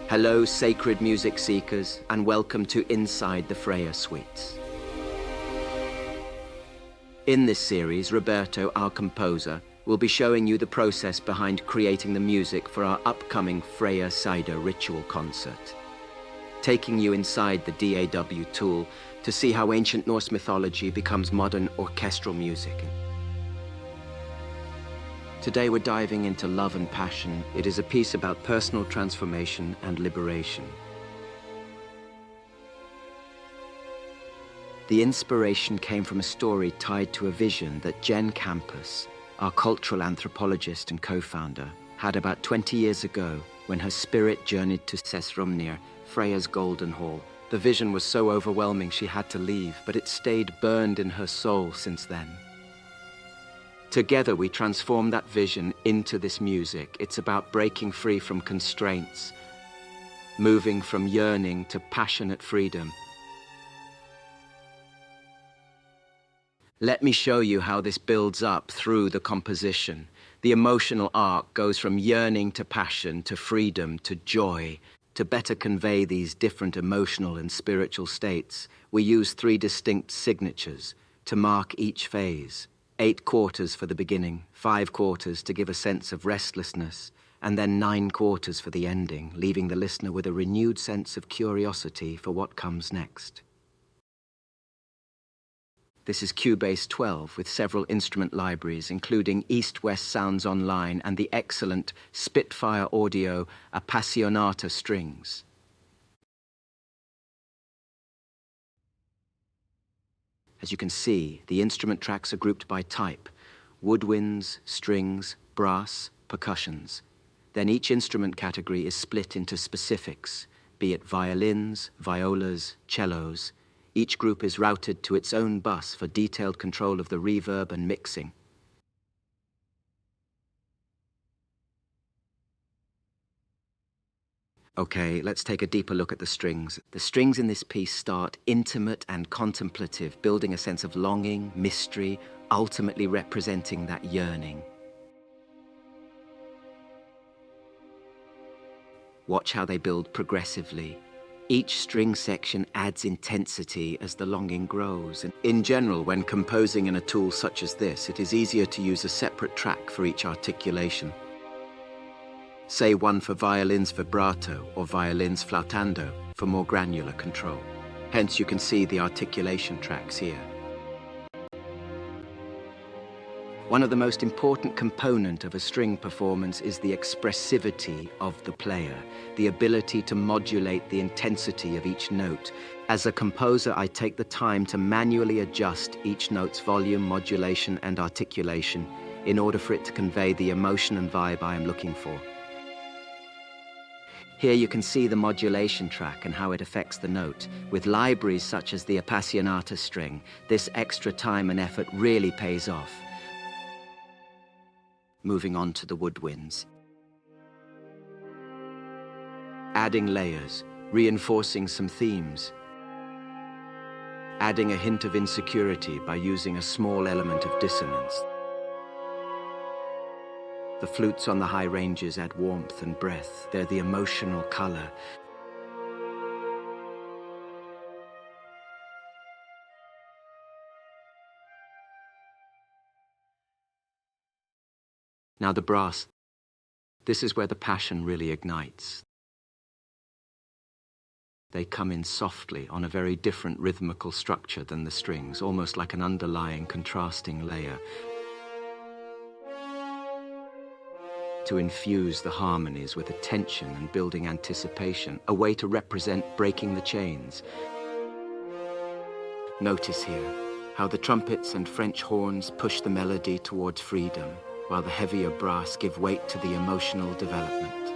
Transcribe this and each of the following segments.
Hello, sacred music seekers, and welcome to Inside the Freya Suites. In this series, Roberto, our composer, will be showing you the process behind creating the music for our upcoming Freya Seiðr Ritual Concert, taking you inside the DAW tool to see how ancient Norse mythology becomes modern orchestral music. Today we're diving into Love and Passion. It is a piece about personal transformation and liberation. The inspiration came from a story tied to a vision that Jenn Campus, our cultural anthropologist and co-founder, had about 20 years ago when her spirit journeyed to Sessrumnir, Freya's golden hall. The vision was so overwhelming she had to leave, but it stayed burned in her soul since then. Together we transform that vision into this music. It's about breaking free from constraints, moving from yearning to passionate freedom. Let me show you how this builds up through the composition. The emotional arc goes from yearning to passion to freedom to joy. To better convey these different emotional and spiritual states, we use 3 distinct signatures to mark each phase. 8 quarters for the beginning, 5 quarters to give a sense of restlessness, and then 9 quarters for the ending, leaving the listener with a renewed sense of curiosity for what comes next. This is Cubase 12 with several instrument libraries, including East-West Sounds Online and the excellent Spitfire Audio Appassionata strings. As you can see, the instrument tracks are grouped by type: woodwinds, strings, brass, percussions. Then each instrument category is split into specifics, be it violins, violas, cellos. Each group is routed to its own bus for detailed control of the reverb and mixing. Okay, let's take a deeper look at the strings. The strings in this piece start intimate and contemplative, building a sense of longing, mystery, ultimately representing that yearning. Watch how they build progressively. Each string section adds intensity as the longing grows. And in general, when composing in a tool such as this, it is easier to use a separate track for each articulation. Say one for violins vibrato or violins flautando for more granular control. Hence you can see the articulation tracks here. One of the most important components of a string performance is the expressivity of the player, the ability to modulate the intensity of each note. As a composer, I take the time to manually adjust each note's volume, modulation, and articulation in order for it to convey the emotion and vibe I am looking for. Here you can see the modulation track and how it affects the note. With libraries such as the Appassionata string, this extra time and effort really pays off. Moving on to the woodwinds. Adding layers, reinforcing some themes. Adding a hint of insecurity by using a small element of dissonance. The flutes on the high ranges add warmth and breath. They're the emotional color. Now the brass. This is where the passion really ignites. They come in softly on a very different rhythmical structure than the strings, almost like an underlying contrasting layer, to infuse the harmonies with attention and building anticipation, a way to represent breaking the chains. Notice here how the trumpets and French horns push the melody towards freedom, while the heavier brass give weight to the emotional development.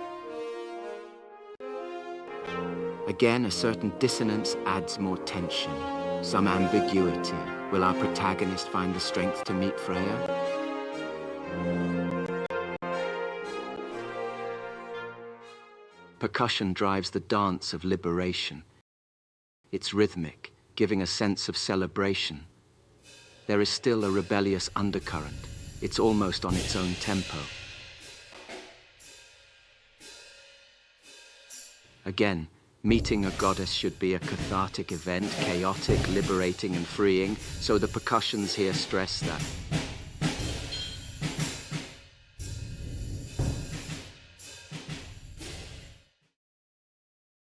Again, a certain dissonance adds more tension, some ambiguity. Will our protagonist find the strength to meet Freya? Percussion drives the dance of liberation. It's rhythmic, giving a sense of celebration. There is still a rebellious undercurrent. It's almost on its own tempo. Again, meeting a goddess should be a cathartic event, chaotic, liberating, and freeing, so the percussions here stress that.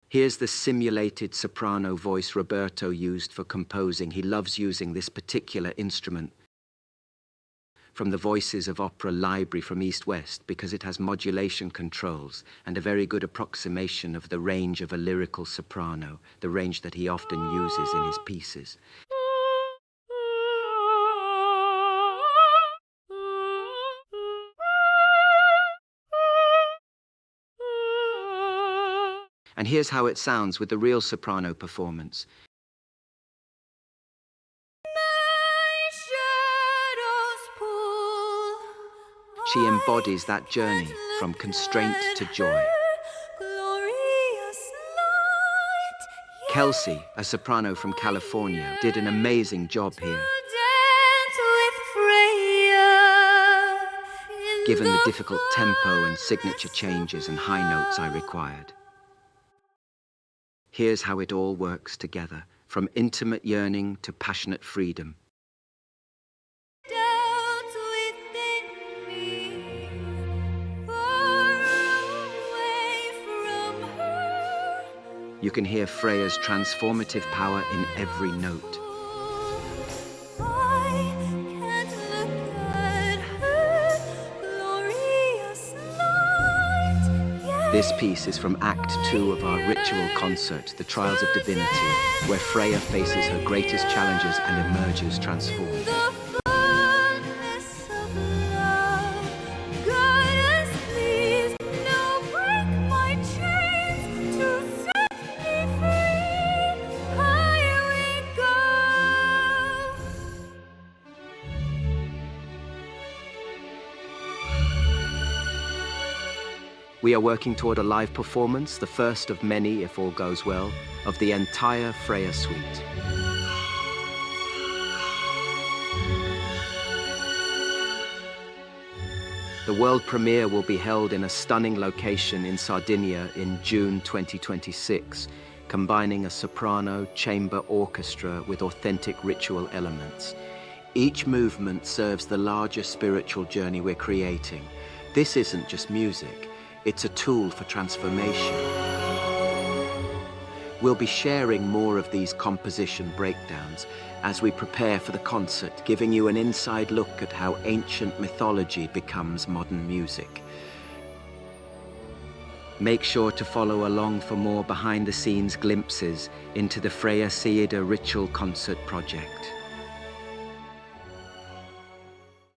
Here's the simulated soprano voice Roberto used for composing. He loves using this particular instrument from the Voices of Opera library from East West because it has modulation controls and a very good approximation of the range of a lyrical soprano, the range that he often uses in his pieces. And here's how it sounds with the real soprano performance. She embodies that journey from constraint to joy. Kelsey, a soprano from California, did an amazing job here, given the difficult tempo and signature changes and high notes I required. Here's how it all works together, from intimate yearning to passionate freedom. You can hear Freya's transformative power in every note. This piece is from Act 2 of our ritual concert, The Trials of Divinity, where Freya faces her greatest challenges and emerges transformed. We are working toward a live performance, the first of many, if all goes well, of the entire Freya suite. The world premiere will be held in a stunning location in Sardinia in June 2026, combining a soprano chamber orchestra with authentic ritual elements. Each movement serves the larger spiritual journey we're creating. This isn't just music. It's a tool for transformation. We'll be sharing more of these composition breakdowns as we prepare for the concert, giving you an inside look at how ancient mythology becomes modern music. Make sure to follow along for more behind-the-scenes glimpses into the Freya Seiðr Ritual Concert project.